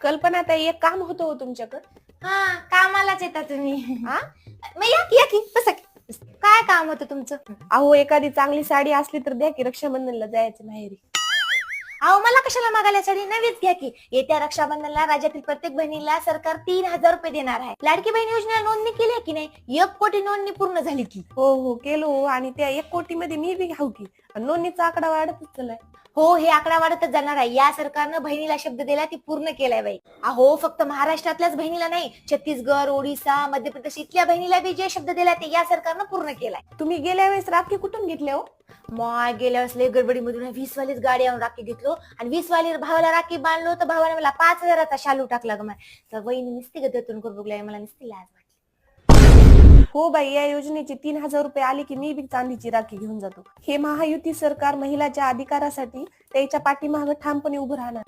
कल्पना ताई, एक काम होतं हो तुमच्याकडं. हा, कामालाच येता तुम्ही. हा? मग या की बसा की. काय काम होतं तुमचं? अहो, एखादी चांगली साडी असली तर द्या की, रक्षाबंधनला जायचं माहेरी. अहो, मला कशाला मागायला साडी? नवीच घ्या की. येत्या रक्षाबंधनला राज्यातील प्रत्येक बहिणीला सरकार 3,000 रुपये देणार आहे. लाडकी बहीण योजनेला नोंदणी केली आहे की नाही? 1 कोटी नोंदणी पूर्ण झाली की. हो केलो हो. आणि त्या 1 कोटी मध्ये मी बी घाऊ की. आणि नोंदणीचा आकडा वाढतच चाललाय. हो, हे आकडा वाढतच जाणार आहे. या सरकारनं बहिणीला शब्द दिला ती पूर्ण केलाय बाई. अहो, फक्त महाराष्ट्रातल्याच बहिणीला नाही, छत्तीसगड, ओडिसा, मध्य प्रदेश इथल्या बहिणीला बी जे शब्द दिला ते या सरकारनं पूर्ण केलाय. तुम्ही गेल्या वेळेस राखी कुठून घेतल्या हो? मग गेल्या वेळेस लय गडबडीमधून 20 वालीच गाडी आणून राखी घेतलो आणि 20 वाली भावाला राखी बांधलो तर भावाने मला 5,000चा शालू टाकला ग. तर वहिनी नुसती गदतून करू बघलाय, मला नुसती लाज वाटली. हो बाई, या योजनेचे 3,000 रुपये आले की मी बी चांदीची राखी घेऊन जातो. हे महायुती सरकार महिलाच्या अधिकारासाठी त्याच्या पाठीमागे ठामपणे उभं राहणार.